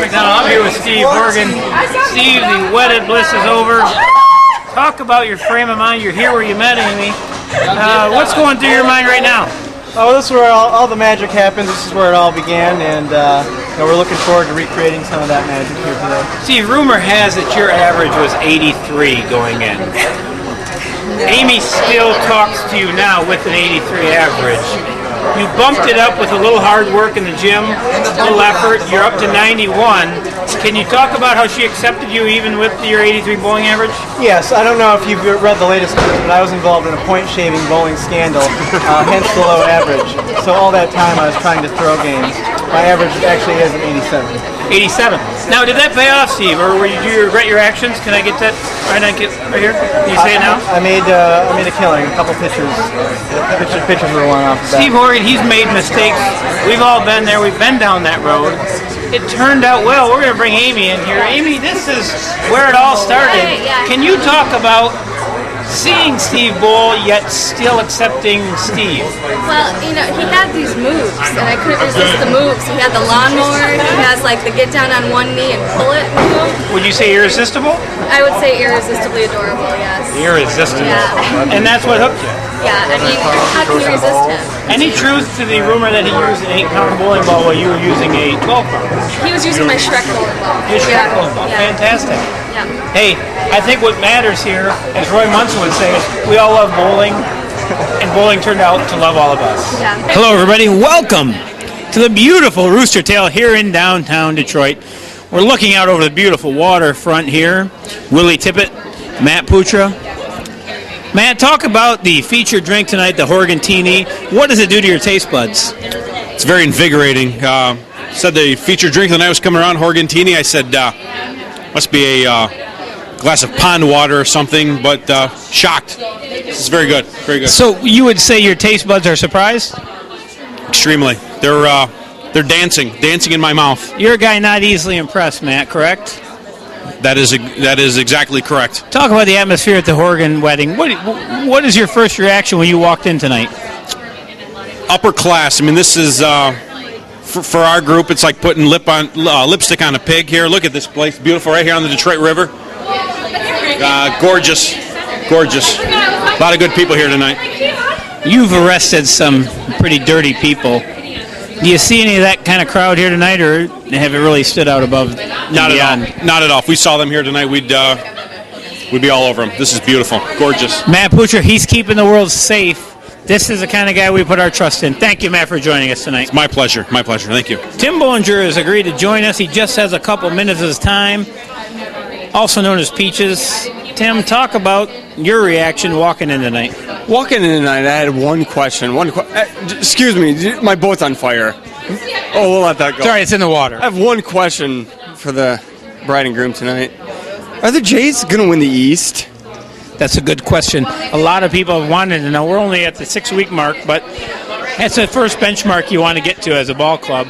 Rit MacDonald. I'm here with Steve Horgan. Steve, the wedded bliss is over. Talk about your frame of mind. You're here where you met Amy. What's going through your mind right now? Oh, this is where all the magic happens. This is where it all began, and we're looking forward to recreating some of that magic here today. Steve, rumor has that your average was 83 going in. Amy still talks to you now with an 83 average. You bumped it up with a little hard work in the gym, a little effort. You're up to 91. Can you talk about how she accepted you even with your 83 bowling average? Yes, I don't know if you've read the latest news, but I was involved in a point-shaving bowling scandal, hence the low average. So all that time I was trying to throw games. My average actually is an 87. 87. Now, did that pay off, Steve, or do you regret your actions? Can I get that right here? Can you say it now? I made a killing. A couple pitchers were one off the bat. Steve Horgan, he's made mistakes. We've all been there. We've been down that road. It turned out well. We're going to bring Amy in here. Amy, this is where it all started. Can you talk about seeing Steve bowl, yet still accepting Steve? Well, he had these moves, and I couldn't resist the moves. He had the lawnmower. He has the get down on one knee and pull it move. Would you say irresistible? I would say irresistibly adorable, yes. Irresistible. Yeah. And that's what hooked you. Yeah, I mean, how can you resist him? Any truth to the rumor that he used an 8-pound bowling ball while you were using a 12-pound? He was using my Shrek bowling ball. Your Shrek bowling ball. Yeah. Fantastic. Yeah. Hey, I think what matters here, as Roy Munson would say, is we all love bowling, and bowling turned out to love all of us. Yeah. Hello, everybody. Welcome to the beautiful Rooster Tail here in downtown Detroit. We're looking out over the beautiful waterfront here. Willie Tippett, Matt Putra. Matt, talk about the featured drink tonight, the Horgantini. What does it do to your taste buds? It's very invigorating. Said the featured drink of the night was coming around, Horgantini. I said, must be a glass of pond water or something, but shocked. It's very good, very good. So you would say your taste buds are surprised? Extremely. They're dancing in my mouth. You're a guy not easily impressed, Matt, correct? That is exactly correct. Talk about the atmosphere at the Horgan wedding. What is your first reaction when you walked in tonight? Upper class. I mean, this is for our group. It's like putting lipstick on a pig here. Look at this place, beautiful, right here on the Detroit River. Gorgeous. A lot of good people here tonight. You've arrested some pretty dirty people. Do you see any of that kind of crowd here tonight, or have it really stood out above? Not at all. If we saw them here tonight, we'd be all over them. This is beautiful, gorgeous. Matt Putra, he's keeping the world safe. This is the kind of guy we put our trust in. Thank you, Matt, for joining us tonight. It's my pleasure. Thank you. Tim Bollinger has agreed to join us. He just has a couple minutes of his time, also known as Peaches. Tim, talk about your reaction walking in tonight. Walking in tonight, I had one question. Excuse me, my boat's on fire. Oh, we'll let that go. Sorry, it's in the water. I have one question for the bride and groom tonight. Are the Jays going to win the East? That's a good question. A lot of people have wanted to know. We're only at the 6-week mark, but that's the first benchmark you want to get to as a ball club.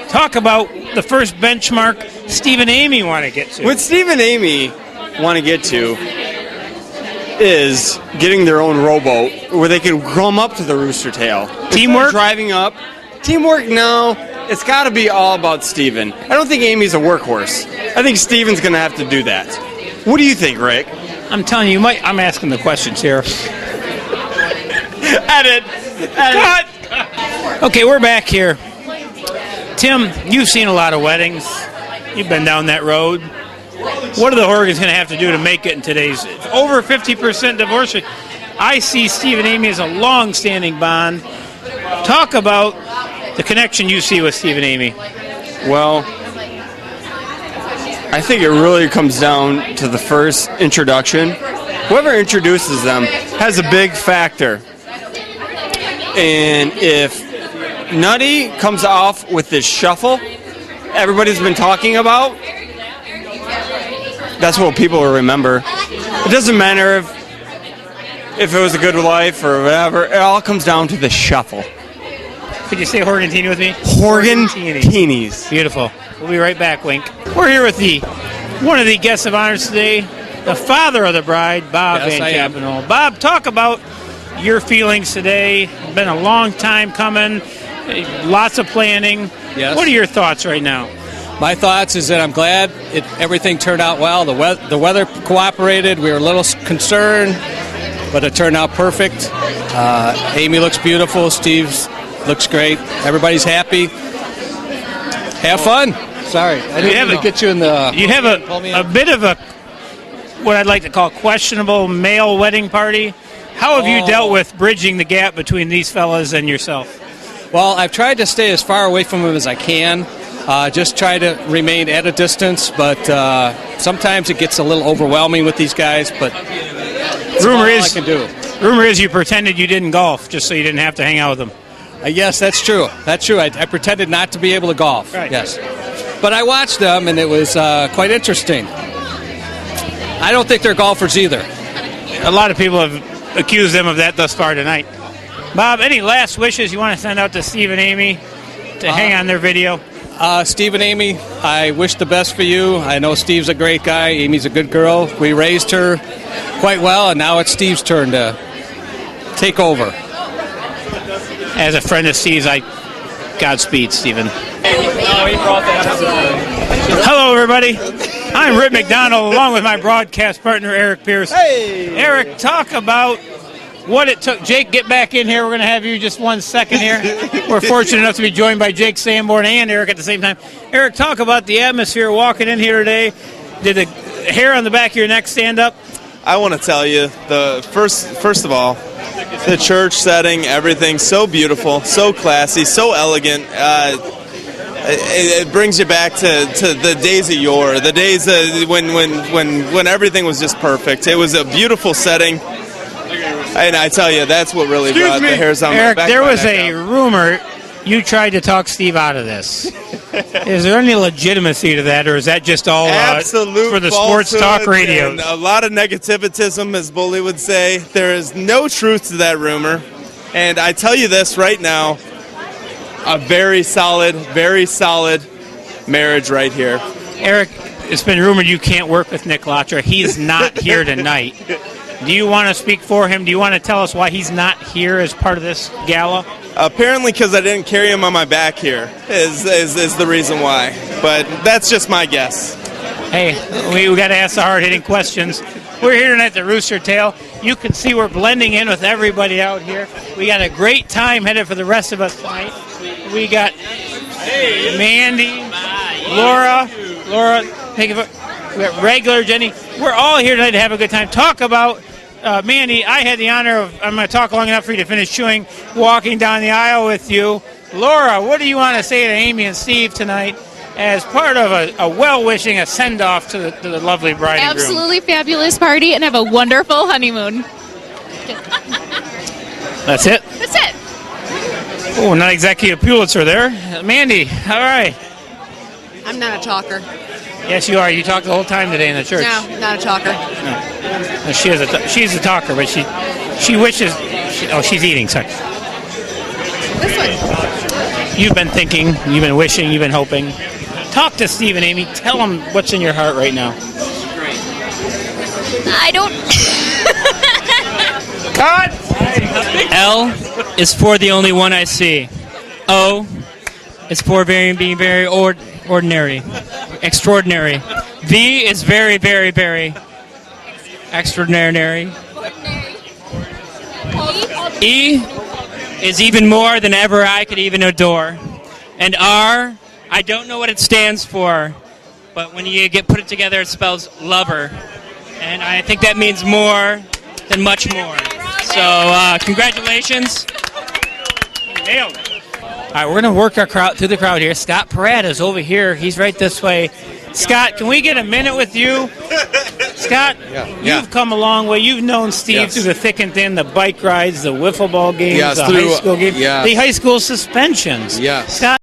Talk about the first benchmark Steve and Amy want to get to. What Steve and Amy want to get to is getting their own rowboat where they can come up to the Rooster Tail. Teamwork? Driving up. Teamwork, no. It's got to be all about Steven. I don't think Amy's a workhorse. I think Steven's going to have to do that. What do you think, Rick? I'm telling you, I'm asking the questions here. Edit. Cut! Okay, we're back here. Tim, you've seen a lot of weddings. You've been down that road. What are the Horgans going to have to do to make it in today's over 50% divorce rate? I see Steve and Amy as a long-standing bond. Talk about the connection you see with Steve and Amy. Well, I think it really comes down to the first introduction. Whoever introduces them has a big factor. And if Nutty comes off with this shuffle everybody's been talking about, that's what people will remember. It doesn't matter if it was a good life or whatever. It all comes down to the shuffle. Could you say Horgantini with me? Horgantinis. Beautiful. We'll be right back, Wink. We're here with one of the guests of honors today, the father of the bride, Bob Van Chapenol. Bob, talk about your feelings today. It's been a long time coming, lots of planning. Yes. What are your thoughts right now? My thoughts is that I'm glad everything turned out well. The weather cooperated. We were a little concerned, but it turned out perfect. Amy looks beautiful. Steve looks great. Everybody's happy. Have fun. Sorry, I didn't get you in the. You have a bit of a what I'd like to call questionable male wedding party. How have you dealt with bridging the gap between these fellas and yourself? Well, I've tried to stay as far away from them as I can. Just try to remain at a distance, but sometimes it gets a little overwhelming with these guys. But rumor all I can do. Rumor is you pretended you didn't golf just so you didn't have to hang out with them. Yes, that's true. That's true. I pretended not to be able to golf. Right. Yes, but I watched them, and it was quite interesting. I don't think they're golfers either. A lot of people have accused them of that thus far tonight. Bob, any last wishes you want to send out to Steve and Amy to hang on their video? Steve and Amy, I wish the best for you. I know Steve's a great guy. Amy's a good girl. We raised her quite well, and now it's Steve's turn to take over. As a friend of Steve's, Godspeed, Stephen. Hello, everybody. I'm Rit MacDonald, along with my broadcast partner, Eric Pierce. Hey! Eric, talk about what it took. Jake, get back in here. We're going to have you just 1 second here. We're fortunate enough to be joined by Jake Sanborn and Eric at the same time. Eric, talk about the atmosphere walking in here today. Did the hair on the back of your neck stand up? I want to tell you, the first of all, the church setting, everything so beautiful, so classy, so elegant. It brings you back to the days of yore, the days when everything was just perfect. It was a beautiful setting, and I tell you, that's what really brought the hairs on Eric, my back. there was a rumor you tried to talk Steve out of this. Is there any legitimacy to that, or is that just all absolute for the sports talk radio? And a lot of negativism, as Bully would say. There is no truth to that rumor, and I tell you this right now. A very solid marriage right here. Eric, it's been rumored you can't work with Nick Latra. He's not here tonight. Do you want to speak for him? Do you want to tell us why he's not here as part of this gala? Apparently because I didn't carry him on my back here is the reason why. But that's just my guess. Hey, we got to ask the hard-hitting questions. We're here tonight at the Rooster Tail. You can see we're blending in with everybody out here. We got a great time headed for the rest of us tonight. We got Mandy, Laura, we got regular Jenny. We're all here tonight to have a good time. Talk about Mandy. I had the honor of, I'm going to talk long enough for you to finish chewing, walking down the aisle with you. Laura, what do you want to say to Amy and Steve tonight as part of a well-wishing, a send-off to the lovely bride and groom? Absolutely fabulous party, and have a wonderful honeymoon. That's it? That's it. Oh, not exactly a Pulitzer there. Mandy, all right. I'm not a talker. Yes, you are. You talked the whole time today in the church. No, not a talker. No, she's a talker, but she wishes. She's eating. Sorry. This one. You've been thinking, you've been wishing, you've been hoping. Talk to Steve and Amy. Tell them what's in your heart right now. I don't. Cut! L is for the only one I see. O is for being very ordinary. Extraordinary. V is very, very, very extraordinary. E is even more than ever I could even adore. And R, I don't know what it stands for, but when you put it together, it spells lover. And I think that means more than much more. So, congratulations. Nailed it. All right, we're going to work our crowd through the crowd here. Scott Peratt is over here. He's right this way. Scott, can we get a minute with you? Scott, you've come a long way. You've known Steve through the thick and thin, the bike rides, the wiffle ball games, the high school games, the high school suspensions. Yes. Scott,